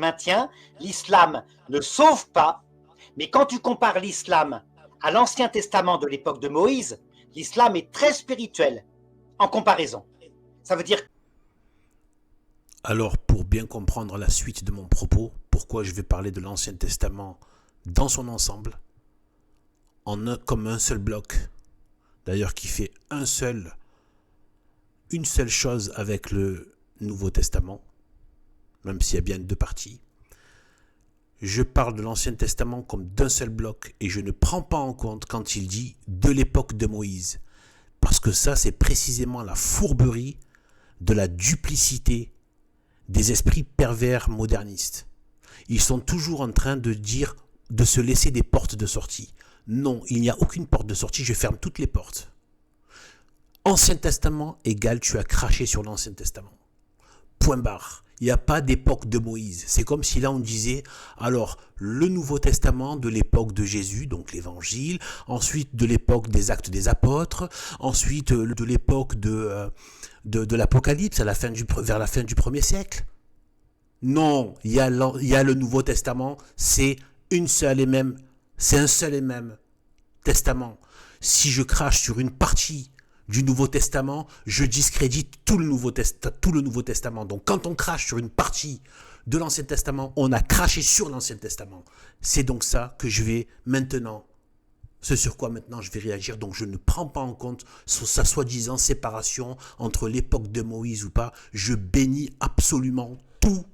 Maintiens, l'islam ne sauve pas, mais quand tu compares l'islam à l'Ancien Testament de l'époque de Moïse, l'islam est très spirituel en comparaison. Ça veut dire... Alors, pour bien comprendre la suite de mon propos, pourquoi je vais parler de l'Ancien Testament dans son ensemble, comme un seul bloc, d'ailleurs qui fait une seule chose avec le Nouveau Testament, même s'il y a bien deux parties. Je parle de l'Ancien Testament comme d'un seul bloc et je ne prends pas en compte quand il dit de l'époque de Moïse. Parce que ça, c'est précisément la fourberie de la duplicité des esprits pervers modernistes. Ils sont toujours en train de dire, de se laisser des portes de sortie. Non, il n'y a aucune porte de sortie, je ferme toutes les portes. Ancien Testament égale tu as craché sur l'Ancien Testament. Point barre. Il n'y a pas d'époque de Moïse. C'est comme si là on disait, alors le Nouveau Testament de l'époque de Jésus, donc l'Évangile, ensuite de l'époque des Actes des Apôtres, ensuite de l'époque de l'Apocalypse vers la fin du 1er siècle. Non, il y a le Nouveau Testament, c'est un seul et même testament. Si je crache sur une partie du Nouveau Testament, je discrédite tout le Nouveau Testament. Donc quand on crache sur une partie de l'Ancien Testament, on a craché sur l'Ancien Testament. C'est donc ça que je vais maintenant, ce sur quoi maintenant je vais réagir. Donc je ne prends pas en compte sa soi-disant séparation entre l'époque de Moïse ou pas. Je bénis absolument tout.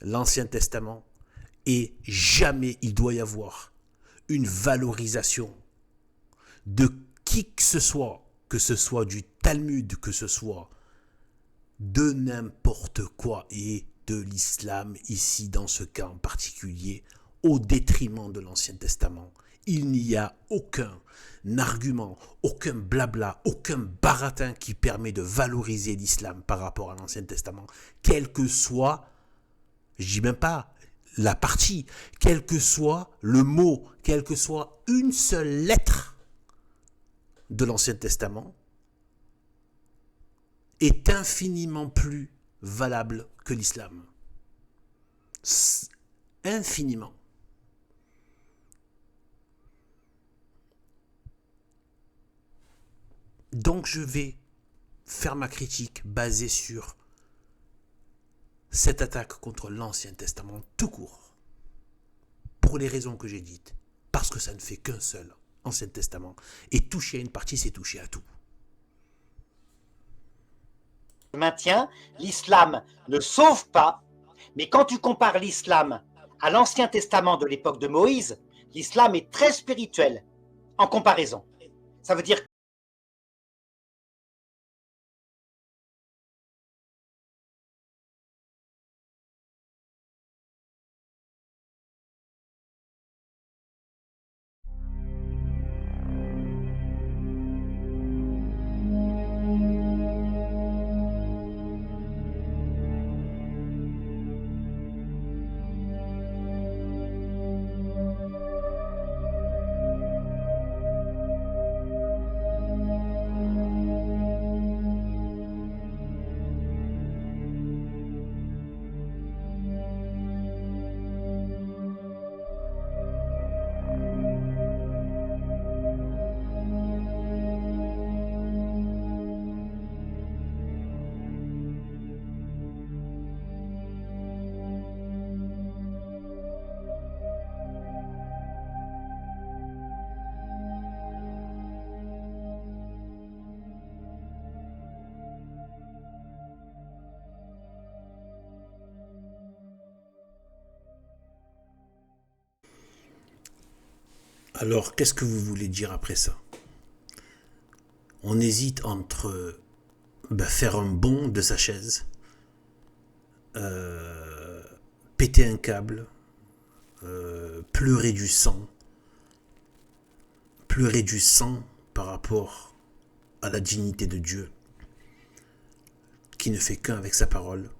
L'Ancien Testament, et jamais il doit y avoir une valorisation de qui que ce soit du Talmud, que ce soit de n'importe quoi, et de l'islam ici dans ce cas en particulier, au détriment de l'Ancien Testament. Il n'y a aucun argument, aucun blabla, aucun baratin qui permet de valoriser l'islam par rapport à l'Ancien Testament, quel que soit, je dis même pas la partie, quel que soit le mot, quelle que soit une seule lettre de l'Ancien Testament, est infiniment plus valable que l'islam. Infiniment. Donc je vais faire ma critique basée sur cette attaque contre l'Ancien Testament tout court. Pour les raisons que j'ai dites. Parce que ça ne fait qu'un seul Ancien Testament. Et toucher à une partie, c'est toucher à tout. Maintiens, l'islam ne sauve pas, mais quand tu compares l'islam à l'Ancien Testament de l'époque de Moïse, l'islam est très spirituel en comparaison. Ça veut dire... Alors, qu'est-ce que vous voulez dire après ça? On hésite entre faire un bond de sa chaise, péter un câble, pleurer du sang par rapport à la dignité de Dieu, qui ne fait qu'un avec sa parole.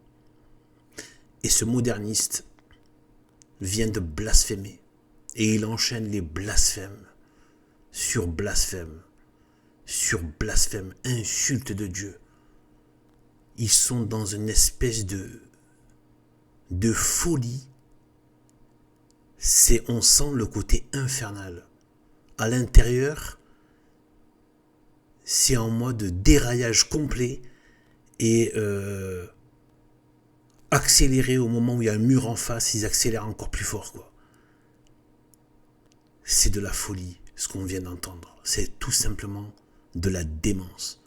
Et ce moderniste vient de blasphémer. Et il enchaîne les blasphèmes sur blasphème, insulte de Dieu. ils sont dans une espèce de folie. On sent le côté infernal. À l'intérieur, c'est en mode déraillage complet et accéléré au moment où il y a un mur en face, ils accélèrent encore plus fort, quoi. C'est de la folie, ce qu'on vient d'entendre. C'est tout simplement de la démence.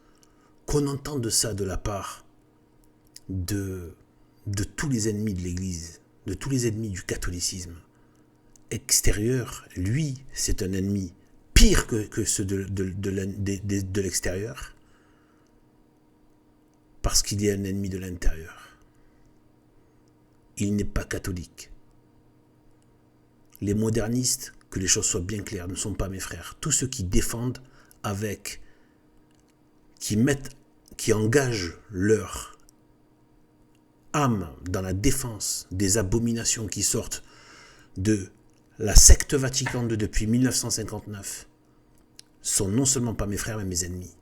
Qu'on entende ça de la part de tous les ennemis de l'Église, de tous les ennemis du catholicisme extérieur, lui, c'est un ennemi pire que ceux de l'extérieur, parce qu'il est un ennemi de l'intérieur. Il n'est pas catholique. Les modernistes, que les choses soient bien claires, ne sont pas mes frères. Tous ceux qui défendent qui engagent leur âme dans la défense des abominations qui sortent de la secte Vatican II depuis 1959 sont non seulement pas mes frères, mais mes ennemis.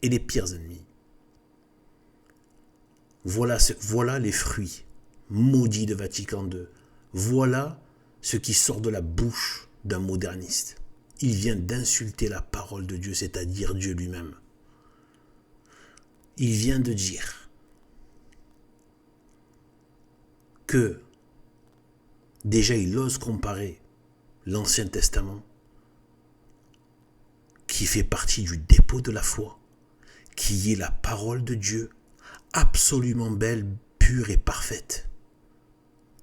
Et les pires ennemis. Voilà les fruits maudits de Vatican II. Voilà ce qui sort de la bouche d'un moderniste. Il vient d'insulter la parole de Dieu, c'est-à-dire Dieu lui-même. Il vient de dire que déjà il ose comparer l'Ancien Testament, qui fait partie du dépôt de la foi, qui est la parole de Dieu, absolument belle, pure et parfaite,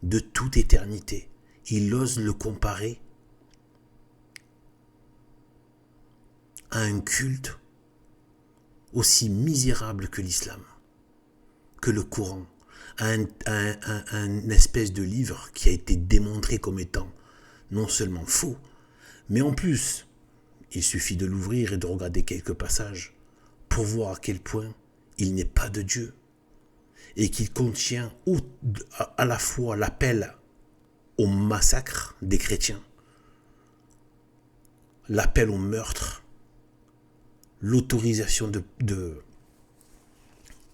de toute éternité. Il ose le comparer à un culte aussi misérable que l'islam, que le Coran, à un espèce de livre qui a été démontré comme étant non seulement faux, mais en plus, il suffit de l'ouvrir et de regarder quelques passages pour voir à quel point il n'est pas de Dieu et qu'il contient à la fois l'appel au massacre des chrétiens, l'appel au meurtre, l'autorisation de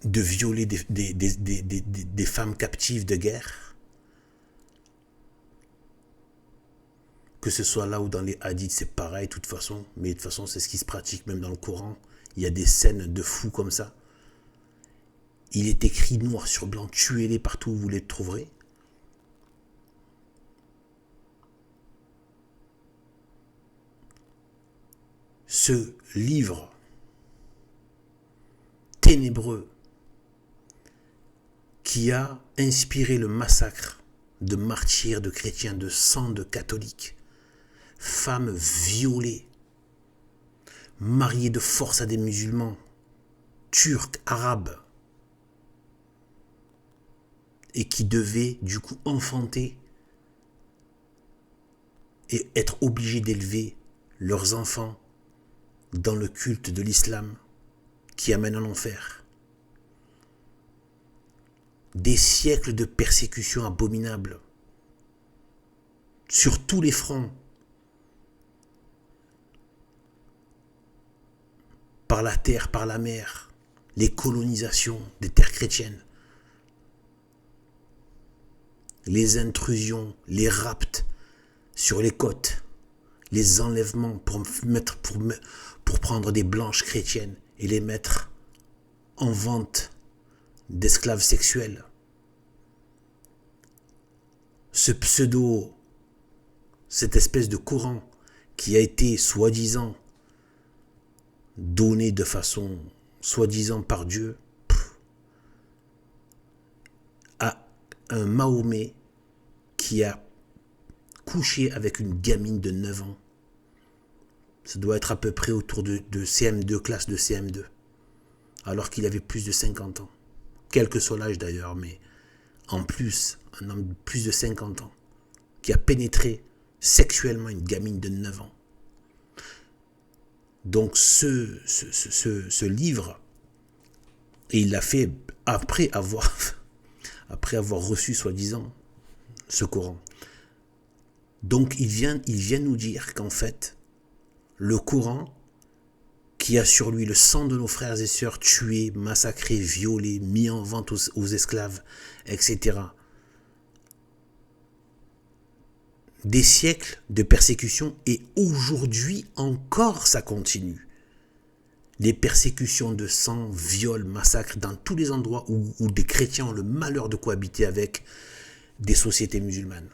violer des femmes captives de guerre, que ce soit là ou dans les hadiths, c'est pareil de toute façon, mais de toute façon c'est ce qui se pratique même dans le Coran. Il y a des scènes de fous comme ça. Il est écrit noir sur blanc, tuez-les partout où vous les trouverez. Ce livre ténébreux qui a inspiré le massacre de martyrs, de chrétiens, de sang, de catholiques, femmes violées, mariées de force à des musulmans, turcs, arabes, et qui devaient du coup enfanter et être obligés d'élever leurs enfants dans le culte de l'islam qui amène à l'enfer. Des siècles de persécutions abominables sur tous les fronts, par la terre, par la mer, les colonisations des terres chrétiennes, les intrusions, les rapts sur les côtes, les enlèvements pour prendre des blanches chrétiennes et les mettre en vente d'esclaves sexuels. Cette espèce de courant qui a été soi-disant donné de façon soi-disant par Dieu à un Mahomet qui a couché avec une gamine de 9 ans. Ça doit être à peu près autour de CM2, classe de CM2, alors qu'il avait plus de 50 ans. Quel que soit l'âge d'ailleurs, mais en plus, un homme de plus de 50 ans, qui a pénétré sexuellement une gamine de 9 ans. Donc ce livre, et il l'a fait après avoir reçu soi-disant ce Coran. Donc il vient nous dire qu'en fait, le Coran, qui a sur lui le sang de nos frères et sœurs tués, massacrés, violés, mis en vente aux esclaves, etc. Des siècles de persécution et aujourd'hui encore ça continue. Les persécutions de sang, viols, massacres dans tous les endroits où des chrétiens ont le malheur de cohabiter avec des sociétés musulmanes.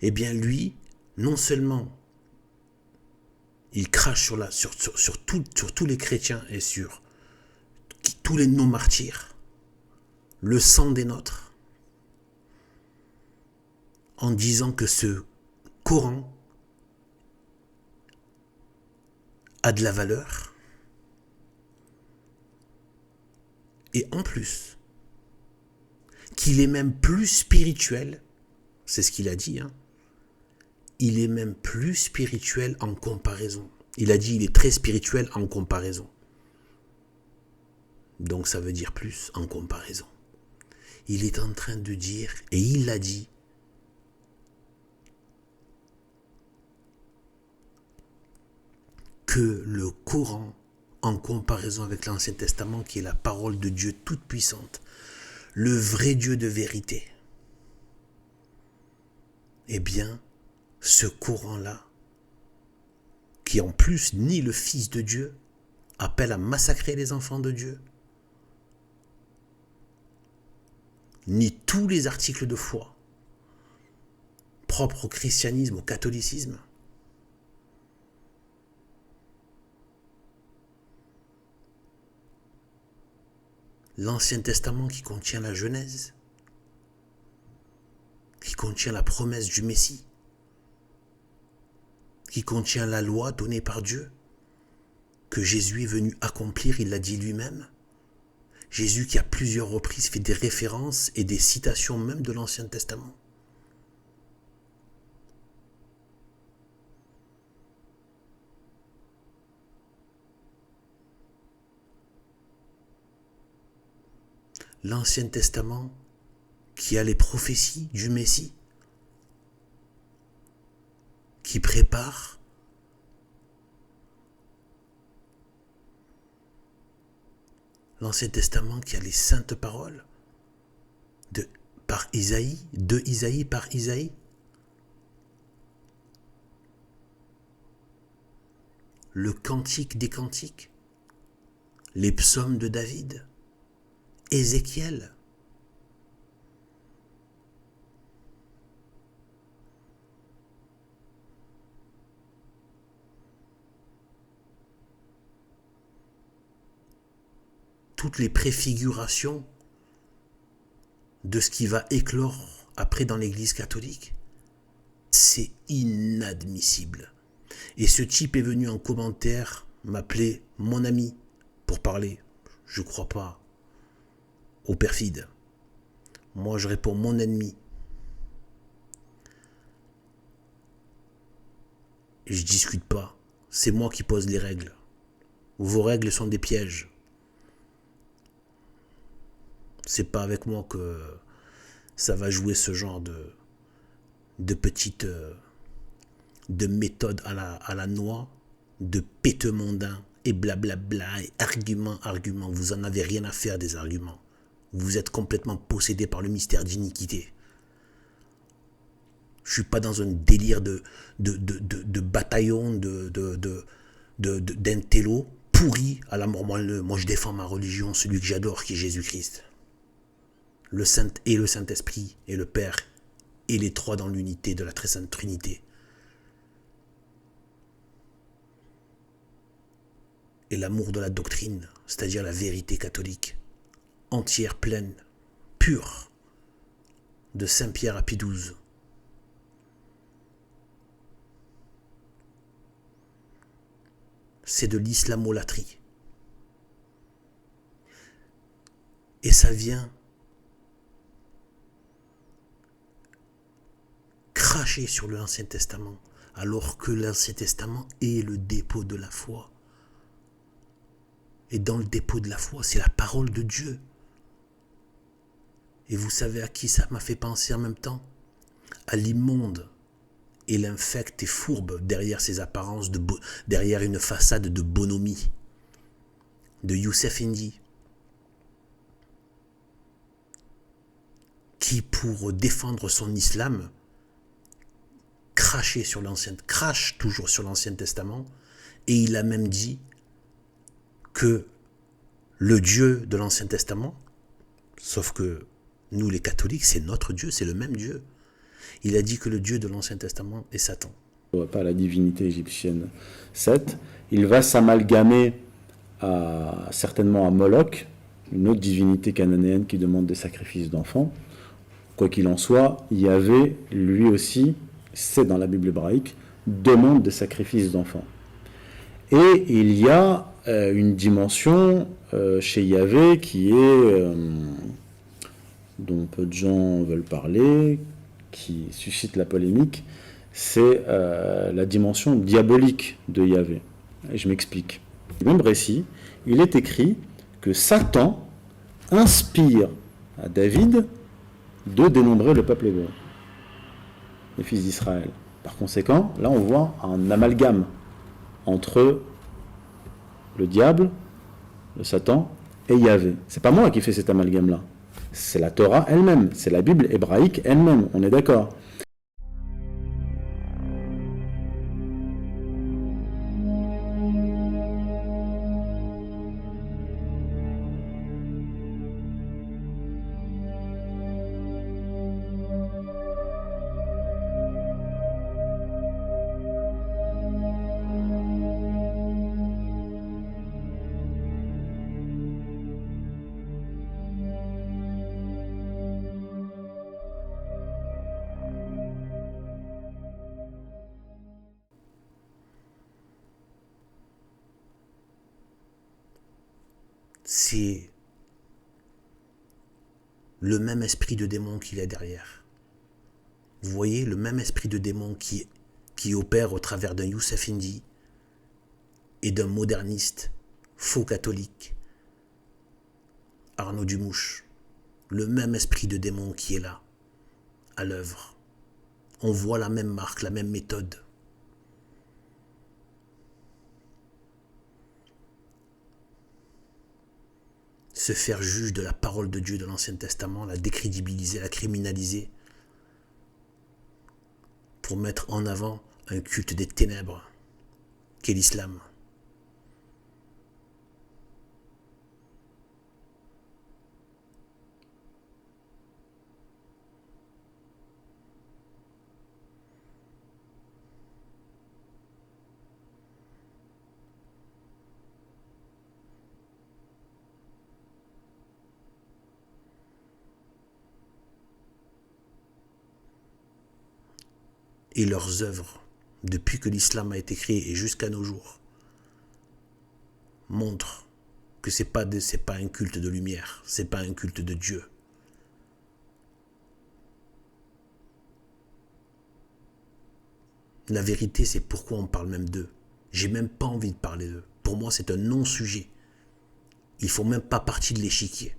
Eh bien lui, non seulement il crache sur tous les chrétiens et sur tous les non-martyrs, le sang des nôtres, en disant que ce Coran a de la valeur, et en plus, qu'il est même plus spirituel, c'est ce qu'il a dit, hein, il est même plus spirituel en comparaison. Il a dit il est très spirituel en comparaison. Donc ça veut dire plus en comparaison. Il est en train de dire, et il l'a dit, que le Coran, en comparaison avec l'Ancien Testament, qui est la parole de Dieu toute puissante, le vrai Dieu de vérité, eh bien, ce Coran-là, qui en plus nie le Fils de Dieu, appelle à massacrer les enfants de Dieu, nie tous les articles de foi propres au christianisme, au catholicisme, l'Ancien Testament qui contient la Genèse, qui contient la promesse du Messie, qui contient la loi donnée par Dieu, que Jésus est venu accomplir, il l'a dit lui-même. Jésus qui à plusieurs reprises fait des références et des citations même de l'Ancien Testament. L'Ancien Testament qui a les prophéties du Messie, qui prépare l'Ancien Testament qui a les saintes paroles de Isaïe par Isaïe. Le cantique des cantiques, les psaumes de David, Ézéchiel. Toutes les préfigurations de ce qui va éclore après dans l'Église catholique. C'est inadmissible. Et ce type est venu en commentaire m'appeler mon ami pour parler. Je ne crois pas aux perfides. Moi, je réponds mon ennemi. Et je ne discute pas. C'est moi qui pose les règles. Vos règles sont des pièges. C'est pas avec moi que ça va jouer ce genre de petites de méthodes à la noix, de péteux mondains et blablabla et arguments. Vous en avez rien à faire des arguments. Vous êtes complètement possédé par le mystère d'iniquité. Je suis pas dans un délire de bataillon d'intello pourri à la mort. Moi je défends ma religion, celui que j'adore qui est Jésus-Christ. Le Saint-Esprit et le Père et les trois dans l'unité de la très sainte Trinité. Et l'amour de la doctrine, c'est-à-dire la vérité catholique, entière, pleine, pure, de Saint-Pierre à Pie XII. C'est de l'islamolatrie. Et ça vient cracher sur l'Ancien Testament, alors que l'Ancien Testament est le dépôt de la foi. Et dans le dépôt de la foi, c'est la parole de Dieu. Et vous savez à qui ça m'a fait penser en même temps? À l'immonde et l'infecte et fourbe derrière ses apparences, derrière une façade de bonhomie, de Youssef Indy, qui pour défendre son islam crache toujours sur l'Ancien Testament, et il a même dit que le Dieu de l'Ancien Testament, sauf que nous les catholiques, c'est notre Dieu, c'est le même Dieu. Il a dit que le Dieu de l'Ancien Testament est Satan. Pas la divinité égyptienne Seth, il va s'amalgamer certainement à Moloch, une autre divinité cananéenne qui demande des sacrifices d'enfants. Quoi qu'il en soit, Yahvé, lui aussi, c'est dans la Bible hébraïque, demande des sacrifices d'enfants. Et il y a une dimension chez Yahvé qui est, dont peu de gens veulent parler, qui suscite la polémique, c'est la dimension diabolique de Yahvé. Et je m'explique. Dans le même récit, il est écrit que Satan inspire à David de dénombrer le peuple hébreu, les fils d'Israël. Par conséquent, là on voit un amalgame entre le diable, le Satan et Yahvé. C'est pas moi qui fais cet amalgame-là. C'est la Torah elle-même, c'est la Bible hébraïque elle-même, on est d'accord. C'est le même esprit de démon qu'il est derrière. Vous voyez, le même esprit de démon qui opère au travers d'un Youssef Indy et d'un moderniste faux catholique, Arnaud Dumouche. Le même esprit de démon qui est là, à l'œuvre. On voit la même marque, la même méthode. Se faire juge de la parole de Dieu de l'Ancien Testament, la décrédibiliser, la criminaliser, pour mettre en avant un culte des ténèbres, qu'est l'islam. Et leurs œuvres, depuis que l'islam a été créé et jusqu'à nos jours, montrent que c'est pas un culte de lumière, c'est pas un culte de Dieu. La vérité, c'est pourquoi on parle même d'eux. J'ai même pas envie de parler d'eux. Pour moi, c'est un non-sujet. Ils font même pas partie de l'échiquier.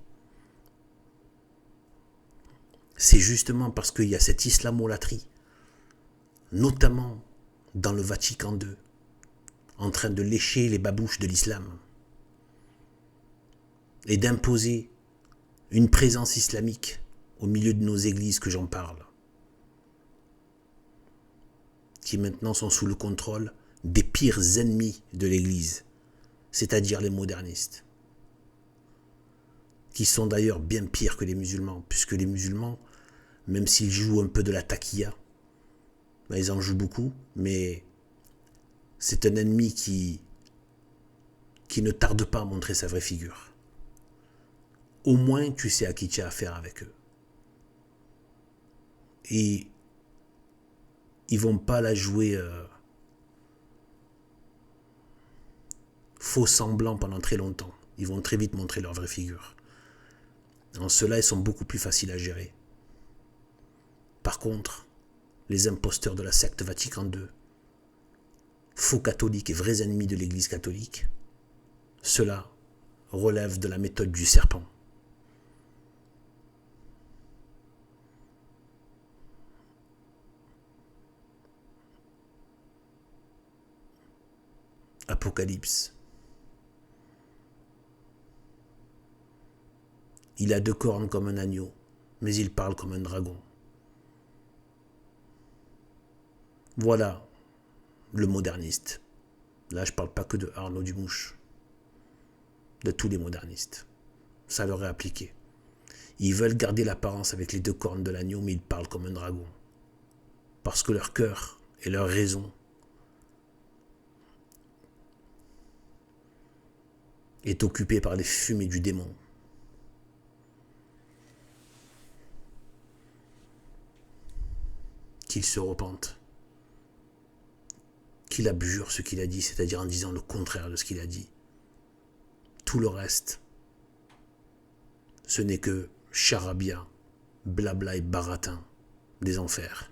C'est justement parce qu'il y a cette islamolatrie, notamment dans le Vatican II, en train de lécher les babouches de l'islam et d'imposer une présence islamique au milieu de nos églises que j'en parle, qui maintenant sont sous le contrôle des pires ennemis de l'église, c'est-à-dire les modernistes, qui sont d'ailleurs bien pires que les musulmans, puisque les musulmans, même s'ils jouent un peu de la taquilla, ils en jouent beaucoup, mais c'est un ennemi qui ne tarde pas à montrer sa vraie figure. Au moins, tu sais à qui tu as affaire avec eux. Et ils vont pas la jouer faux semblant pendant très longtemps. Ils vont très vite montrer leur vraie figure. En cela, ils sont beaucoup plus faciles à gérer. Par contre, les imposteurs de la secte Vatican II, faux catholiques et vrais ennemis de l'Église catholique, cela relève de la méthode du serpent. l'Apocalypse. Il a 2 cornes comme un agneau, mais il parle comme un dragon. Voilà le moderniste. Là, je ne parle pas que de Arnaud Dumouche, de tous les modernistes. Ça leur est appliqué. Ils veulent garder l'apparence avec les 2 cornes de l'agneau, mais ils parlent comme un dragon. Parce que leur cœur et leur raison est occupé par les fumées du démon. Qu'il se repente, qu'il abjure ce qu'il a dit, c'est-à-dire en disant le contraire de ce qu'il a dit. Tout le reste, ce n'est que charabia, blabla et baratin des enfers.